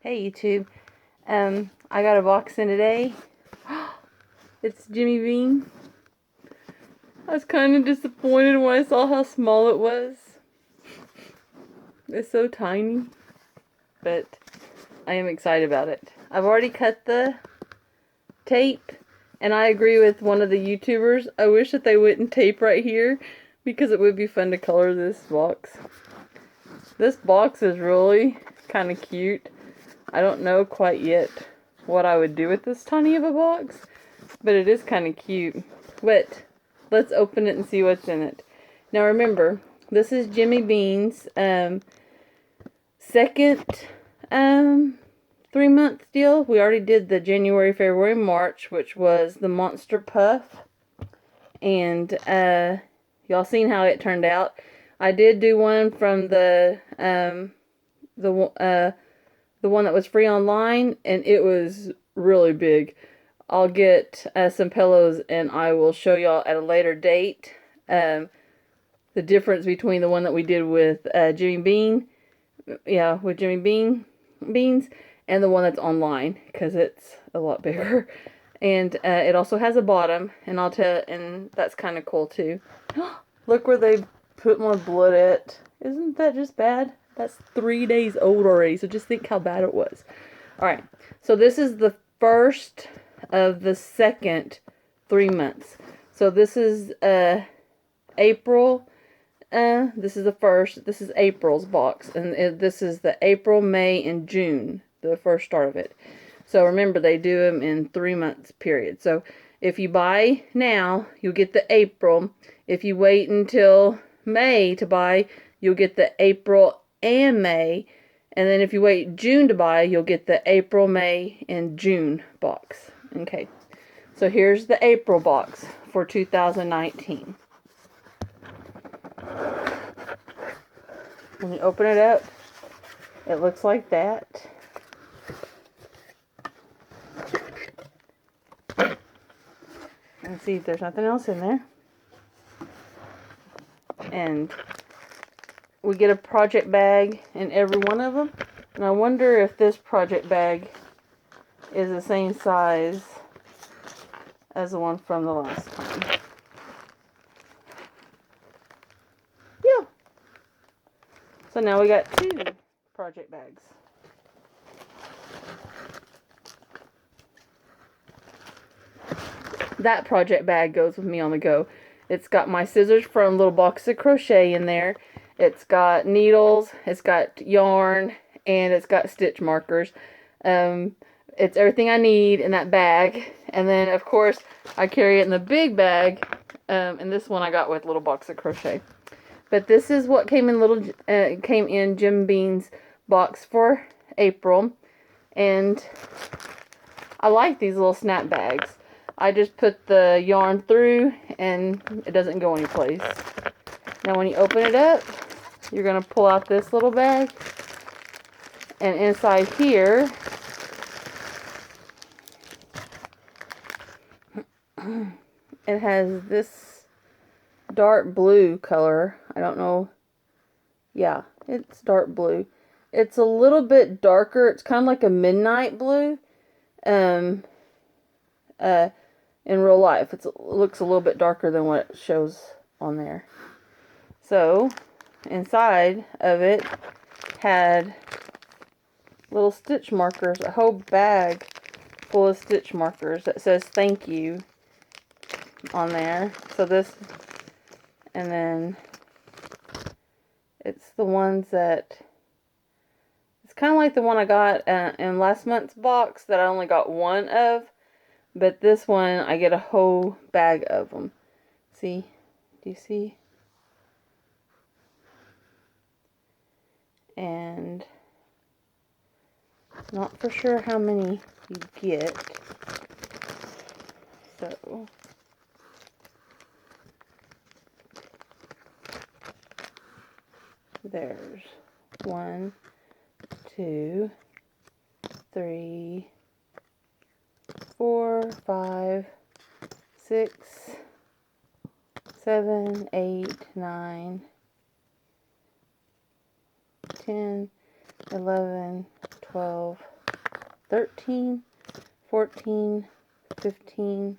Hey YouTube. I got a box in today. It's Jimmy Bean. I was kind of disappointed when I saw how small it was. It's so tiny. But I am excited about it. I've already cut the tape, and I agree with one of the YouTubers. I wish that they wouldn't tape right here because it would be fun to color this box. This box is really kind of cute. I don't know quite yet what I would do with this tiny of a box, but it is kind of cute. But let's open it and see what's in it. Now remember, this is Jimmy Bean's second 3-month deal. We already did the January, February, March, which was the Monster Puff. And y'all seen how it turned out. I did do one from the one that was free online, and it was really big. I'll get some pillows, and I will show y'all at a later date the difference between the one that we did with Jimmy Bean, with Jimmy Beans, and the one that's online, because it's a lot bigger. And it also has a bottom, and and that's kind of cool too. Look where they put my blood at. Isn't that just bad? That's 3 days old already, so just think how bad it was. Alright, so this is the first of the second 3 months. So this is April. This is the first. This is April's box. And this is the April, May, and June. The first start of it. So remember, they do them in 3 months period. So if you buy now, you'll get the April. If you wait until May to buy, you'll get the April and May. And then if you wait June to buy, you'll get the April, May, and June box. Okay. So here's the April box for 2019. When you open it up, it looks like that. And see if there's nothing else in there. And we get a project bag in every one of them. And I wonder if this project bag is the same size as the one from the last time. Yeah. So now we got 2 project bags. That project bag goes with me on the go. It's got my scissors from Little Box of Crochet in there. It's got needles, it's got yarn, and it's got stitch markers. It's everything I need in that bag. And then, of course, I carry it in the big bag. And this one I got with Little Box of Crochet. But this is what came in Jim Bean's box for April. And I like these little snap bags. I just put the yarn through and it doesn't go anyplace. Now when you open it up, you're going to pull out this little bag. And inside here, it has this dark blue color. I don't know. Yeah, it's dark blue. It's a little bit darker. It's kind of like a midnight blue. In real life, it looks a little bit darker than what it shows on there. So, inside of it had little stitch markers, a whole bag full of stitch markers that says thank you on there. So this, and then it's the ones that, it's kind of like the one I got in last month's box that I only got one of. But this one, I get a whole bag of them. See? Do you see? And not for sure how many you get. So there's 1, 2, 3, 4, 5, 6, 7, 8, 9, 10, 11, 12, 13, 14, 15,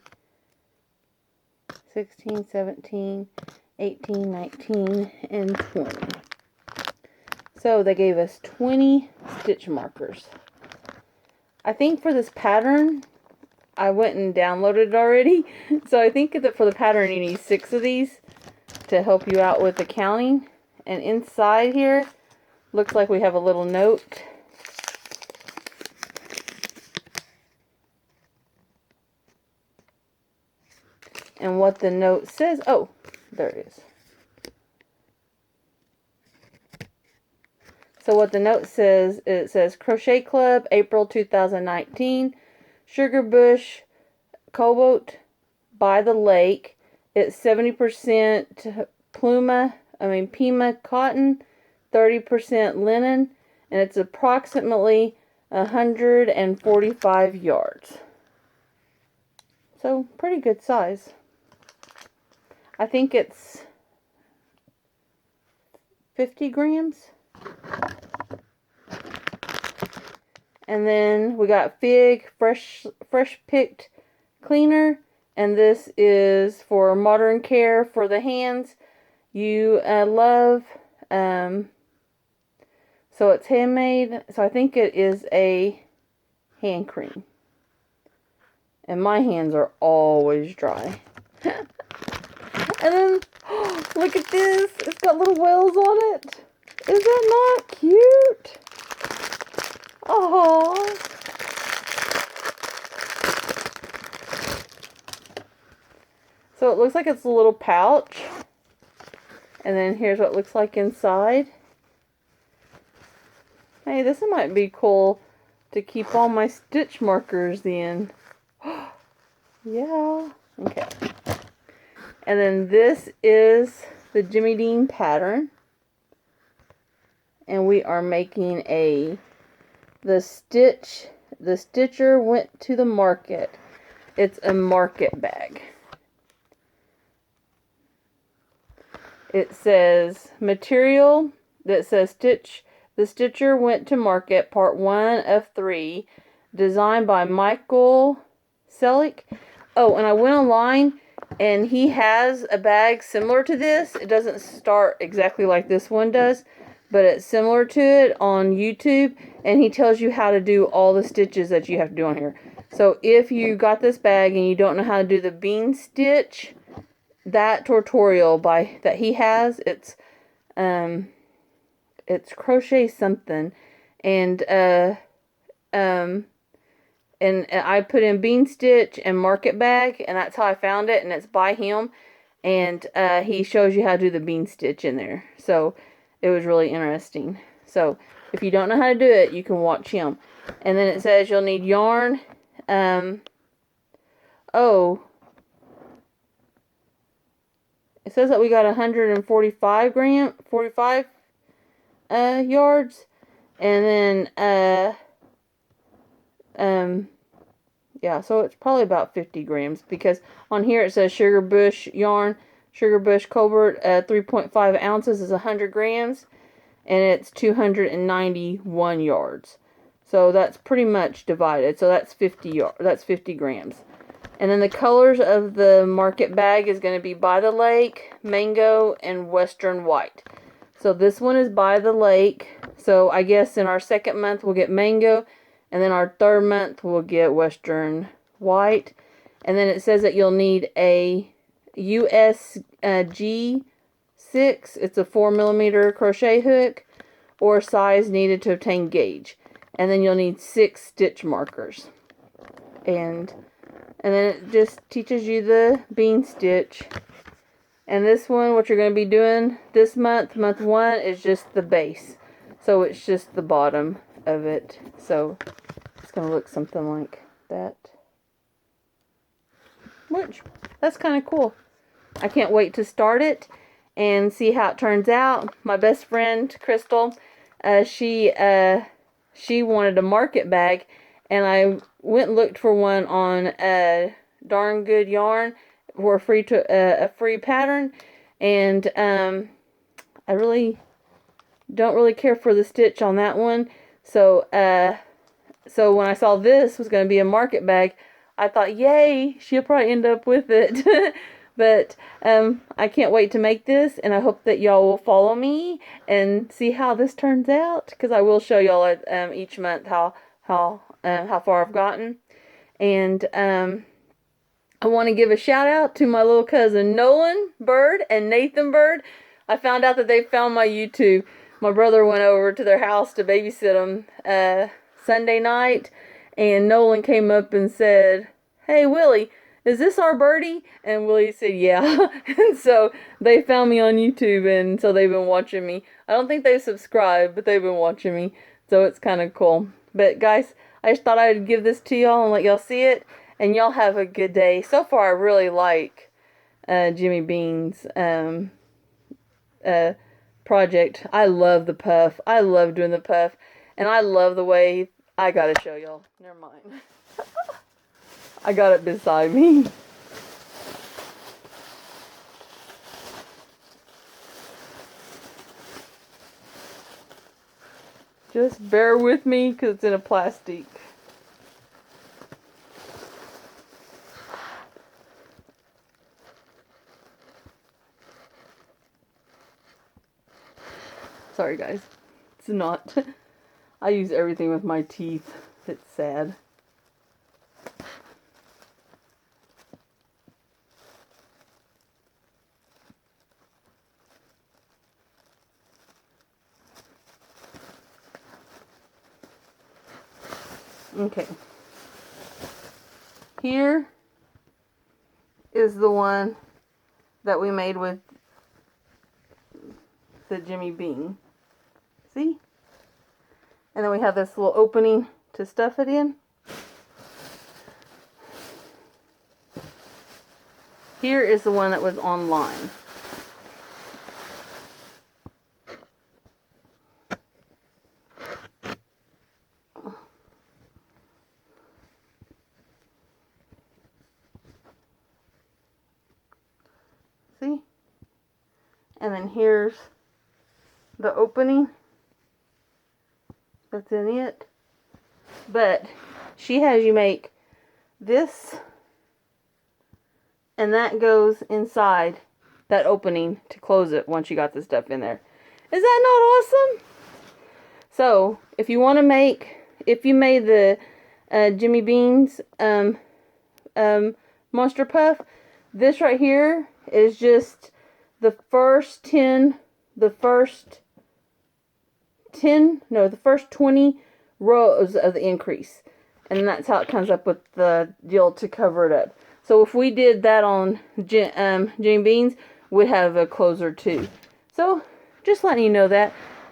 16, 17, 18, 19, and 20. So they gave us 20 stitch markers. I think for this pattern, I went and downloaded it already. So I think that for the pattern you need 6 of these to help you out with the counting. And inside here, looks like we have a little note. And what the note says, oh, there it is. So what the note says, it says Crochet Club, April 2019, Sugar Bush, Cobalt by the Lake. It's 70% Pima cotton, 30% linen, and it's approximately 145 yards. So pretty good size. I think it's 50 grams. And then we got Fig fresh picked cleaner, and this is for modern care for the hands. You love, so it's handmade. So I think it is a hand cream, and my hands are always dry. And then look at this, it's got little whales on it. Is that not cute? Oh. So it looks like it's a little pouch. And then here's what it looks like inside. Hey, this might be cool to keep all my stitch markers in. Yeah. Okay. And then this is the Jimmy Dean pattern. And we are making the stitcher went to the market. It's a market bag. It says material that says the stitcher went to market, part 1 of 3, designed by Michael Selick. Oh, and I went online and he has a bag similar to this. It doesn't start exactly like this one does, but it's similar to it on YouTube, and he tells you how to do all the stitches that you have to do on here. So if you got this bag and you don't know how to do the bean stitch, that tutorial that he has, it's crochet something, and I put in bean stitch and market bag, and that's how I found it, and it's by him, and he shows you how to do the bean stitch in there. So it was really interesting. So if you don't know how to do it, you can watch him. And then it says you'll need yarn. It says that we got 145 yards. And then yeah, so it's probably about 50 grams, because on here it says Sugar Bush yarn, Sugar Bush Cobalt, 3.5 ounces is 100 grams, and it's 291 yards. So that's pretty much divided. So that's 50 grams. And then the colors of the market bag is going to be By the Lake, Mango, and Western White. So this one is By the Lake. So I guess in our second month we'll get Mango, and then our third month we'll get Western White. And then it says that you'll need a USG 6. It's a 4mm crochet hook, or size needed to obtain gauge. And then you'll need 6 stitch markers. And then it just teaches you the bean stitch. And this one, what you're going to be doing this month, month 1, is just the base. So it's just the bottom of it. So it's going to look something like that. Which, that's kind of cool. I can't wait to start it and see how it turns out. My best friend, Crystal, she wanted a market bag, and I went and looked for one on Darn Good Yarn for a free pattern, and I really don't really care for the stitch on that one, so so when I saw this was going to be a market bag, I thought, yay, she'll probably end up with it. But I can't wait to make this, and I hope that y'all will follow me and see how this turns out, because I will show y'all each month how far I've gotten. And I want to give a shout out to my little cousin Nolan Bird and Nathan Bird. I found out that they found my YouTube. My brother went over to their house to babysit them Sunday night, and Nolan came up and said, "Hey Willie, is this our birdie?" And Willie said, "Yeah." And so they found me on YouTube, and so they've been watching me. I don't think they've subscribed, but they've been watching me, so it's kind of cool. But guys, I just thought I'd give this to y'all and let y'all see it, and y'all have a good day. So far, I really like Jimmy Bean's project. I love the puff. I love doing the puff, and I love the way, I gotta show y'all. Never mind. I got it beside me. Just bear with me because it's in a plastic. Sorry guys, it's not. I use everything with my teeth. It's sad. Okay. Here is the one that we made with the Jimmy Bean. See? And then we have this little opening to stuff it in. Here is the one that was online. See? And then here's the opening that's in it. But she has you make this, and that goes inside that opening to close it once you got the stuff in there. Is that not awesome? So, if you want to make, if you made the Jimmy Bean's Monster Puff, this right here is just the first 20 rows of the increase. And that's how it comes up with the deal to cover it up. So if we did that on Jimmy Bean's, we'd have a closer too. So just letting you know that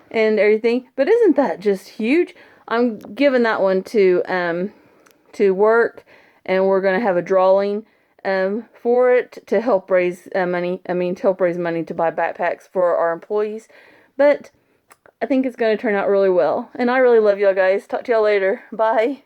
and everything. But isn't that just huge? I'm giving that one to work, and we're gonna have a drawing for it to help raise money. To help raise money to buy backpacks for our employees. But I think it's going to turn out really well. And I really love y'all guys. Talk to y'all later. Bye.